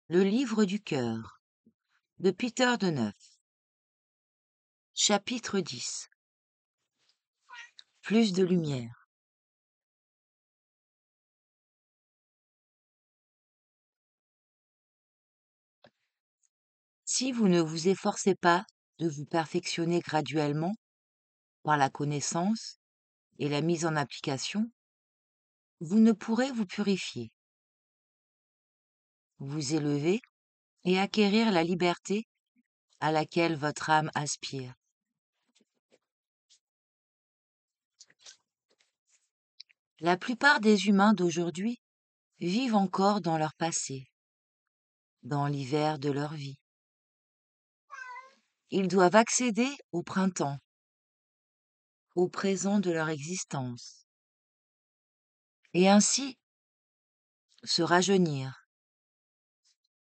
Le livre du cœur de Peter de Neuf. Chapitre 10. Plus de lumière. Si vous ne vous efforcez pas de vous perfectionner graduellement par la connaissance et la mise en application, vous ne pourrez vous purifier, vous élever et acquérir la liberté à laquelle votre âme aspire. La plupart des humains d'aujourd'hui vivent encore dans leur passé, dans l'hiver de leur vie. Ils doivent accéder au printemps, au présent de leur existence, et ainsi se rajeunir,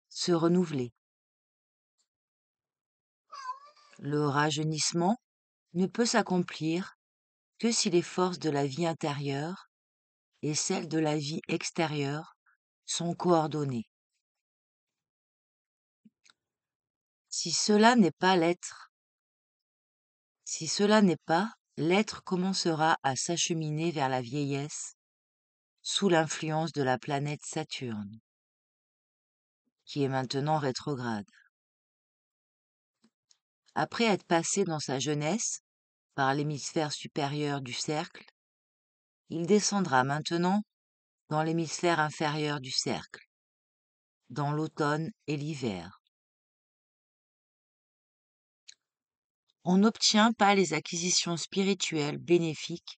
se renouveler. Le rajeunissement ne peut s'accomplir que si les forces de la vie intérieure et celles de la vie extérieure sont coordonnées. Si cela n'est pas, l'être commencera à s'acheminer vers la vieillesse sous l'influence de la planète Saturne, qui est maintenant rétrograde. Après être passé dans sa jeunesse par l'hémisphère supérieur du cercle, il descendra maintenant dans l'hémisphère inférieur du cercle, dans l'automne et l'hiver. On n'obtient pas les acquisitions spirituelles bénéfiques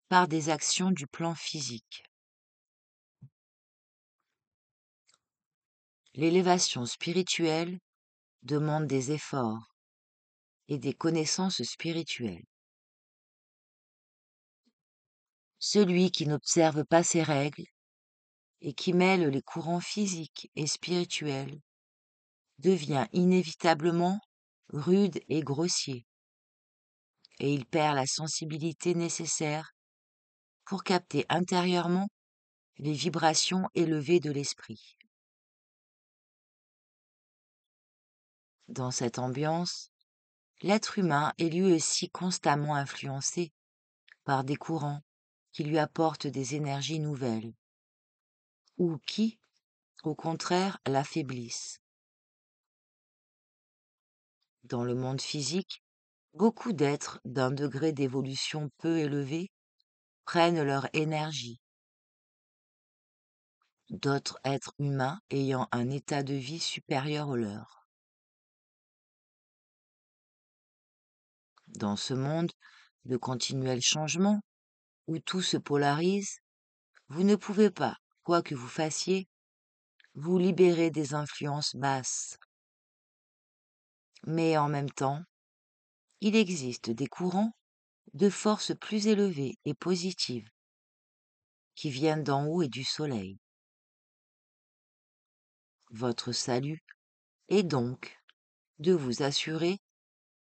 par des actions du plan physique. L'élévation spirituelle demande des efforts et des connaissances spirituelles. Celui qui n'observe pas ces règles et qui mêle les courants physiques et spirituels devient inévitablement rude et grossier, et il perd la sensibilité nécessaire pour capter intérieurement les vibrations élevées de l'esprit. Dans cette ambiance, l'être humain est lui aussi constamment influencé par des courants qui lui apportent des énergies nouvelles, ou qui, au contraire, l'affaiblissent. Dans le monde physique, beaucoup d'êtres d'un degré d'évolution peu élevé prennent leur énergie. D'autres êtres humains ayant un état de vie supérieur au leur. Dans ce monde de continuel changement, où tout se polarise, vous ne pouvez pas, quoi que vous fassiez, vous libérer des influences basses. Mais en même temps, il existe des courants de force plus élevées et positives qui viennent d'en haut et du soleil. Votre salut est donc de vous assurer,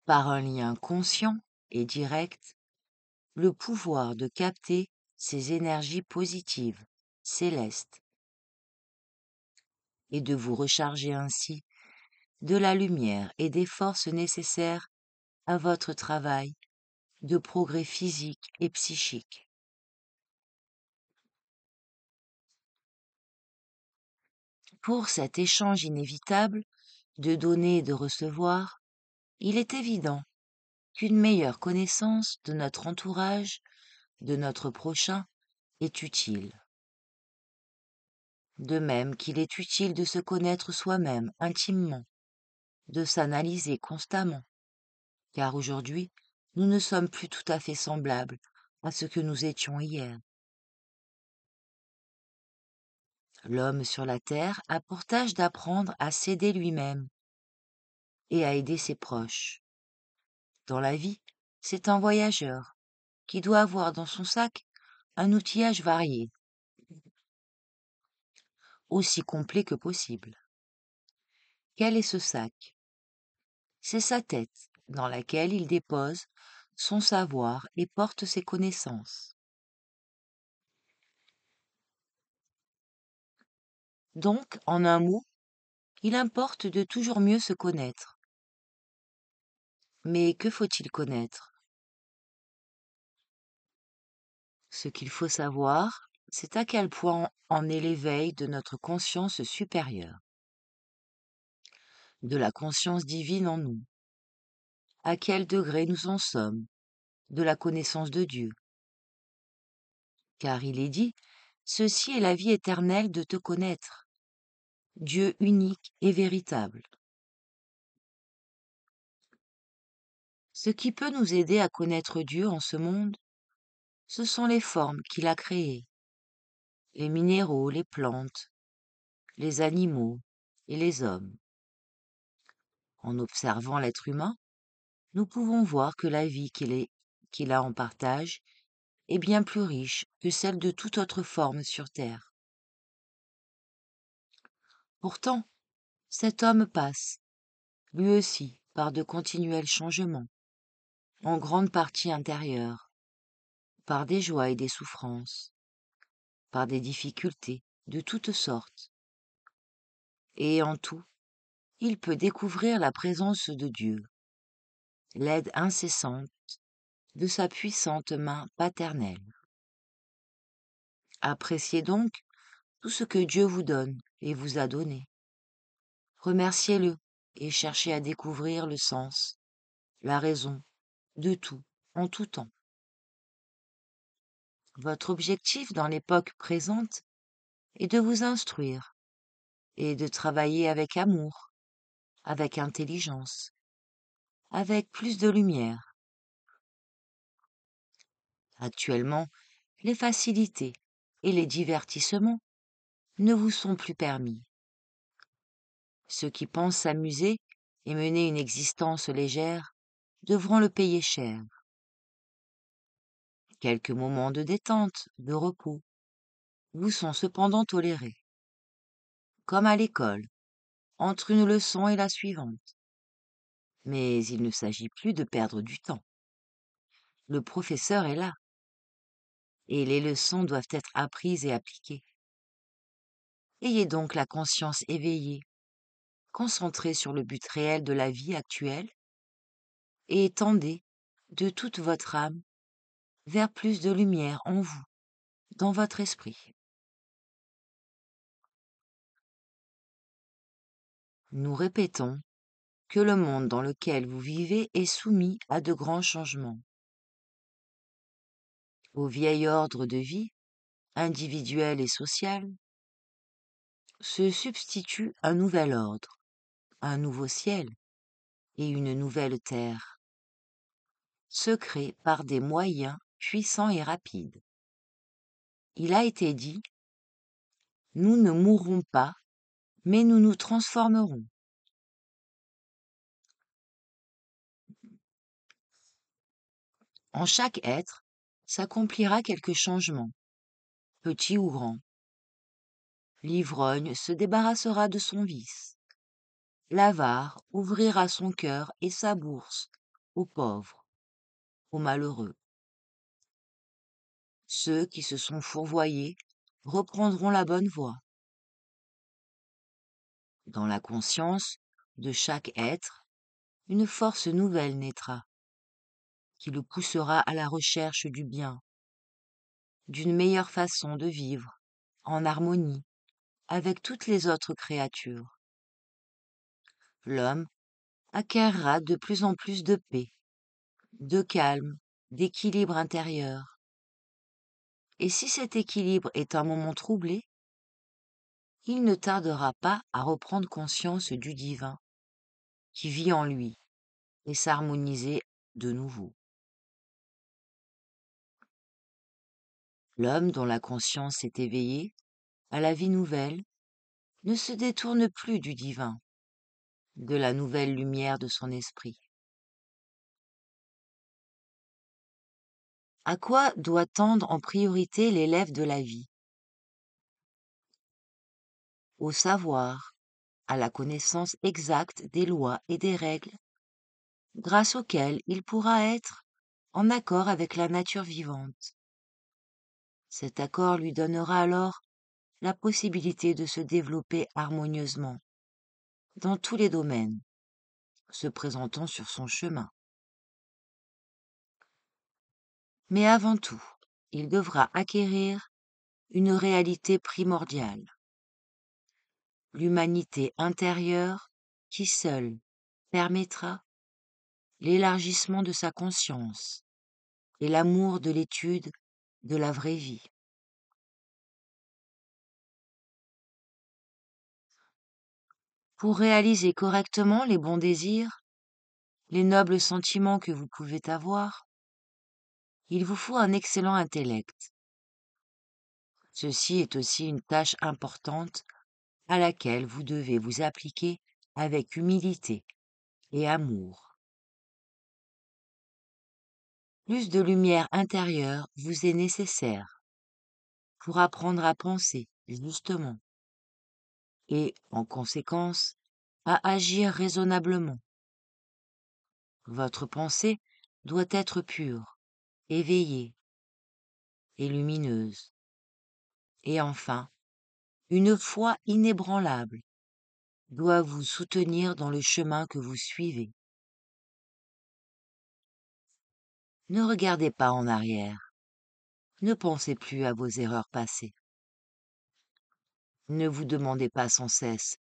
par un lien conscient et direct, le pouvoir de capter ces énergies positives, célestes, et de vous recharger ainsi de la lumière et des forces nécessaires à votre travail de progrès physique et psychique. Pour cet échange inévitable de donner et de recevoir, il est évident qu'une meilleure connaissance de notre entourage, de notre prochain, est utile. De même qu'il est utile de se connaître soi-même intimement, de s'analyser constamment, car aujourd'hui, nous ne sommes plus tout à fait semblables à ce que nous étions hier. L'homme sur la terre a pour tâche d'apprendre à s'aider lui-même et à aider ses proches. Dans la vie, c'est un voyageur qui doit avoir dans son sac un outillage varié, aussi complet que possible. Quel est ce sac? C'est sa tête dans laquelle il dépose son savoir et porte ses connaissances. Donc, en un mot, Il importe de toujours mieux se connaître. Mais que faut-il connaître? Ce qu'il faut savoir, c'est à quel point en est l'éveil de notre conscience supérieure, de la conscience divine en nous, à quel degré nous en sommes, de la connaissance de Dieu. Car il est dit, ceci est la vie éternelle de te connaître, Dieu unique et véritable. Ce qui peut nous aider à connaître Dieu en ce monde, ce sont les formes qu'il a créées, les minéraux, les plantes, les animaux et les hommes. En observant l'être humain, nous pouvons voir que la vie qu'il a en partage est bien plus riche que celle de toute autre forme sur Terre. Pourtant, cet homme passe, lui aussi, par de continuels changements, en grande partie intérieurs, par des joies et des souffrances, par des difficultés de toutes sortes. Et en tout, il peut découvrir la présence de Dieu, l'aide incessante de sa puissante main paternelle. Appréciez donc tout ce que Dieu vous donne et vous a donné. Remerciez-le et cherchez à découvrir le sens, la raison de tout, en tout temps. Votre objectif dans l'époque présente est de vous instruire et de travailler avec amour, avec intelligence, avec plus de lumière. Actuellement, les facilités et les divertissements ne vous sont plus permis. Ceux qui pensent s'amuser et mener une existence légère devront le payer cher. Quelques moments de détente, de repos, vous sont cependant tolérés, comme à l'école, entre une leçon et la suivante. Mais il ne s'agit plus de perdre du temps. Le professeur est là, et les leçons doivent être apprises et appliquées. Ayez donc la conscience éveillée, concentrée sur le but réel de la vie actuelle, et tendez, de toute votre âme, vers plus de lumière en vous, dans votre esprit. Nous répétons que le monde dans lequel vous vivez est soumis à de grands changements. Au vieil ordre de vie, individuel et social, se substitue un nouvel ordre, un nouveau ciel et une nouvelle terre, se créent par des moyens puissants et rapides. Il a été dit, nous ne mourrons pas, mais nous nous transformerons. En chaque être s'accomplira quelque changement, petit ou grand. L'ivrogne se débarrassera de son vice. L'avare ouvrira son cœur et sa bourse aux pauvres, aux malheureux. Ceux qui se sont fourvoyés reprendront la bonne voie. Dans la conscience de chaque être, une force nouvelle naîtra, qui le poussera à la recherche du bien, d'une meilleure façon de vivre, en harmonie avec toutes les autres créatures. L'homme acquerra de plus en plus de paix, de calme, d'équilibre intérieur. Et si cet équilibre est un moment troublé, il ne tardera pas à reprendre conscience du divin qui vit en lui et s'harmoniser de nouveau. L'homme dont la conscience est éveillée à la vie nouvelle ne se détourne plus du divin, de la nouvelle lumière de son esprit. À quoi doit tendre en priorité l'élève de la vie? Au savoir, à la connaissance exacte des lois et des règles, grâce auxquelles il pourra être en accord avec la nature vivante. Cet accord lui donnera alors la possibilité de se développer harmonieusement, dans tous les domaines se présentant sur son chemin. Mais avant tout, il devra acquérir une réalité primordiale, l'humanité intérieure qui seule permettra l'élargissement de sa conscience et l'amour de l'étude de la vraie vie. Pour réaliser correctement les bons désirs, les nobles sentiments que vous pouvez avoir, il vous faut un excellent intellect. Ceci est aussi une tâche importante à laquelle vous devez vous appliquer avec humilité et amour. Plus de lumière intérieure vous est nécessaire pour apprendre à penser justement et, en conséquence, à agir raisonnablement. Votre pensée doit être pure, éveillée et lumineuse. Et enfin, une foi inébranlable doit vous soutenir dans le chemin que vous suivez. Ne regardez pas en arrière, ne pensez plus à vos erreurs passées. Ne vous demandez pas sans cesse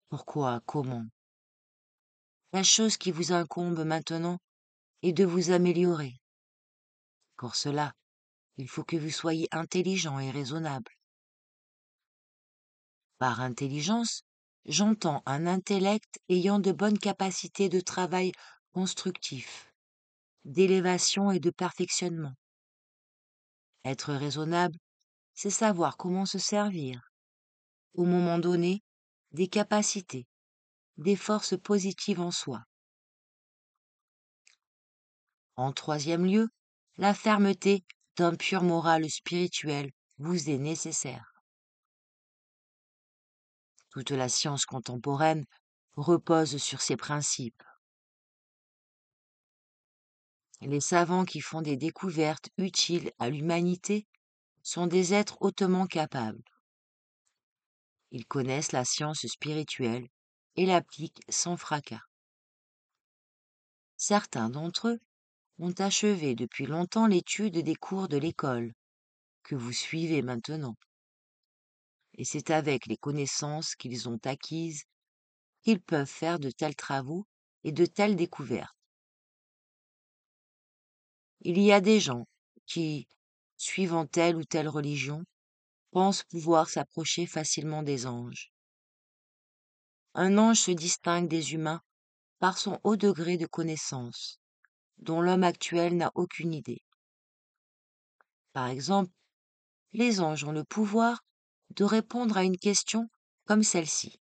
pourquoi, comment. La chose qui vous incombe maintenant est de vous améliorer. Pour cela, il faut que vous soyez intelligent et raisonnable. Par intelligence, j'entends un intellect ayant de bonnes capacités de travail constructif, d'élévation et de perfectionnement. Être raisonnable, c'est savoir comment se servir, au moment donné, des capacités, des forces positives en soi. En troisième lieu, la fermeté d'un pur moral spirituel vous est nécessaire. Toute la science contemporaine repose sur ces principes. Les savants qui font des découvertes utiles à l'humanité sont des êtres hautement capables. Ils connaissent la science spirituelle et l'appliquent sans fracas. Certains d'entre eux ont achevé depuis longtemps l'étude des cours de l'école que vous suivez maintenant. Et c'est avec les connaissances qu'ils ont acquises qu'ils peuvent faire de tels travaux et de telles découvertes. Il y a des gens qui, suivant telle ou telle religion, pensent pouvoir s'approcher facilement des anges. Un ange se distingue des humains par son haut degré de connaissance, dont l'homme actuel n'a aucune idée. Par exemple, les anges ont le pouvoir de répondre à une question comme celle-ci.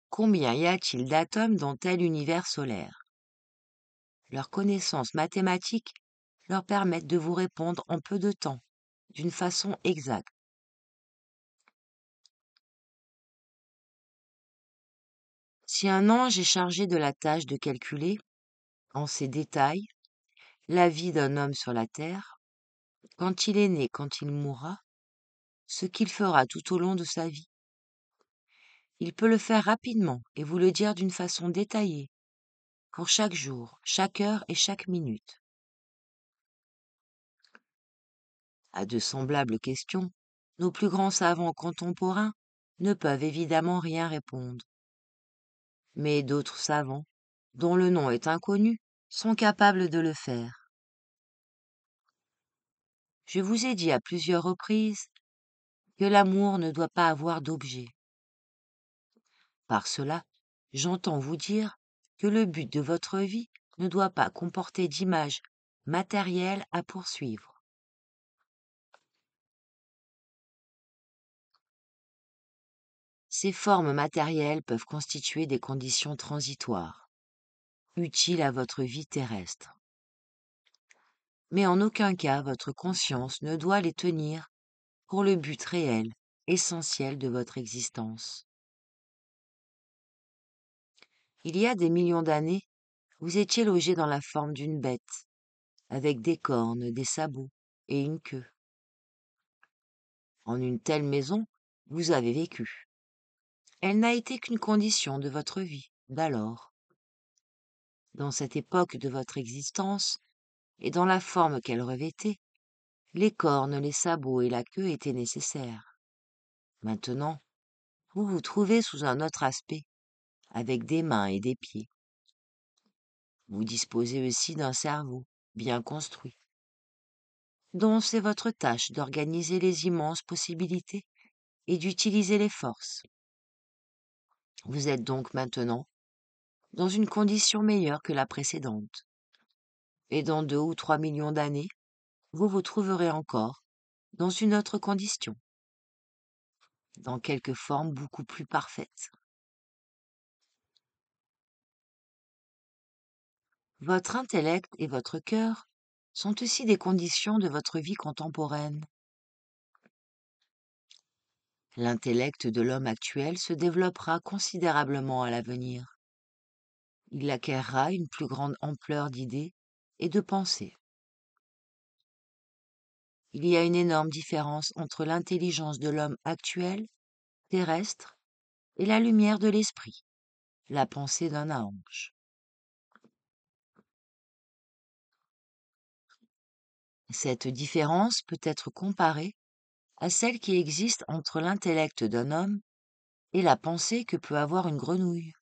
Combien y a-t-il d'atomes dans tel univers solaire? Leurs connaissances mathématiques leur permettent de vous répondre en peu de temps, d'une façon exacte. Si un ange est chargé de la tâche de calculer, en ces détails, la vie d'un homme sur la terre, quand il est né, quand il mourra, ce qu'il fera tout au long de sa vie, il peut le faire rapidement et vous le dire d'une façon détaillée, pour chaque jour, chaque heure et chaque minute. À de semblables questions, nos plus grands savants contemporains ne peuvent évidemment rien répondre. Mais d'autres savants, dont le nom est inconnu, sont capables de le faire. Je vous ai dit à plusieurs reprises que l'amour ne doit pas avoir d'objet. Par cela, j'entends vous dire que le but de votre vie ne doit pas comporter d'image matérielle à poursuivre. Ces formes matérielles peuvent constituer des conditions transitoires, utiles à votre vie terrestre. Mais en aucun cas votre conscience ne doit les tenir pour le but réel, essentiel de votre existence. Il y a des millions d'années, vous étiez logé dans la forme d'une bête, avec des cornes, des sabots et une queue. En une telle maison, vous avez vécu. Elle n'a été qu'une condition de votre vie, d'alors. Dans cette époque de votre existence, et dans la forme qu'elle revêtait, les cornes, les sabots et la queue étaient nécessaires. Maintenant, vous vous trouvez sous un autre aspect, avec des mains et des pieds. Vous disposez aussi d'un cerveau, bien construit, dont c'est votre tâche d'organiser les immenses possibilités et d'utiliser les forces. Vous êtes donc maintenant dans une condition meilleure que la précédente. Et dans 2 ou 3 millions d'années, vous vous trouverez encore dans une autre condition, dans quelque forme beaucoup plus parfaite. Votre intellect et votre cœur sont aussi des conditions de votre vie contemporaine. L'intellect de l'homme actuel se développera considérablement à l'avenir. Il acquerra une plus grande ampleur d'idées et de pensées. Il y a une énorme différence entre l'intelligence de l'homme actuel, terrestre, et la lumière de l'esprit, la pensée d'un ange. Cette différence peut être comparée à celle qui existe entre l'intellect d'un homme et la pensée que peut avoir une grenouille.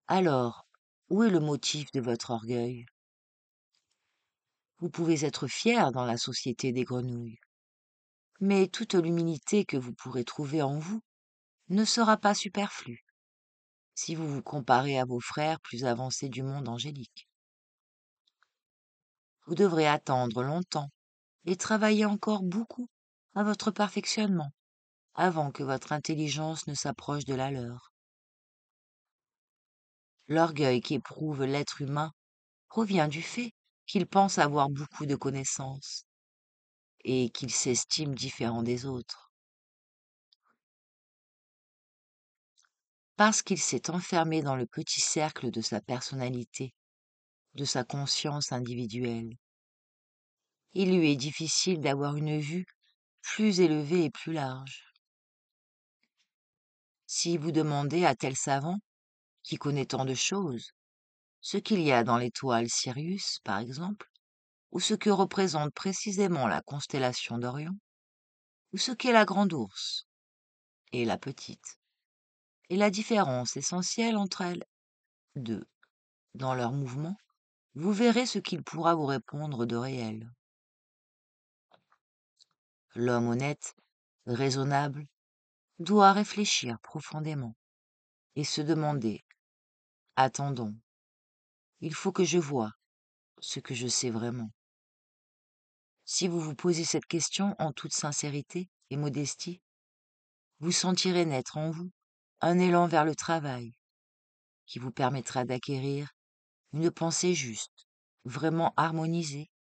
Alors, où est le motif de votre orgueil? Vous pouvez être fier dans la société des grenouilles, mais toute l'humilité que vous pourrez trouver en vous ne sera pas superflue si vous vous comparez à vos frères plus avancés du monde angélique. Vous devrez attendre longtemps et travailler encore beaucoup à votre perfectionnement avant que votre intelligence ne s'approche de la leur. L'orgueil qu'éprouve l'être humain provient du fait qu'il pense avoir beaucoup de connaissances et qu'il s'estime différent des autres. Parce qu'il s'est enfermé dans le petit cercle de sa personnalité, de sa conscience individuelle, il lui est difficile d'avoir une vue plus élevée et plus large. Si vous demandez à tel savant, qui connaît tant de choses, ce qu'il y a dans l'étoile Sirius, par exemple, ou ce que représente précisément la constellation d'Orion, ou ce qu'est la grande ours et la petite, et la différence essentielle entre elles deux, dans leurs mouvements, vous verrez ce qu'il pourra vous répondre de réel. L'homme honnête, raisonnable, doit réfléchir profondément et se demander, attendons, il faut que je voie ce que je sais vraiment. Si vous vous posez cette question en toute sincérité et modestie, vous sentirez naître en vous un élan vers le travail qui vous permettra d'acquérir une pensée juste, vraiment harmonisée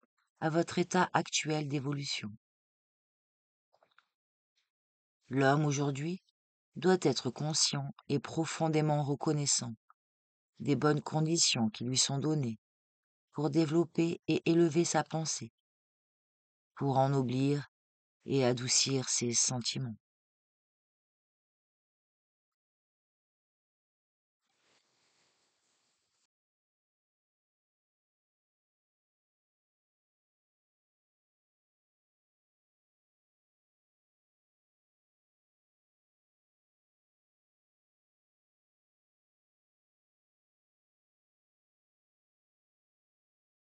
à votre état actuel d'évolution. L'homme aujourd'hui doit être conscient et profondément reconnaissant des bonnes conditions qui lui sont données pour développer et élever sa pensée, pour ennoblir et adoucir ses sentiments.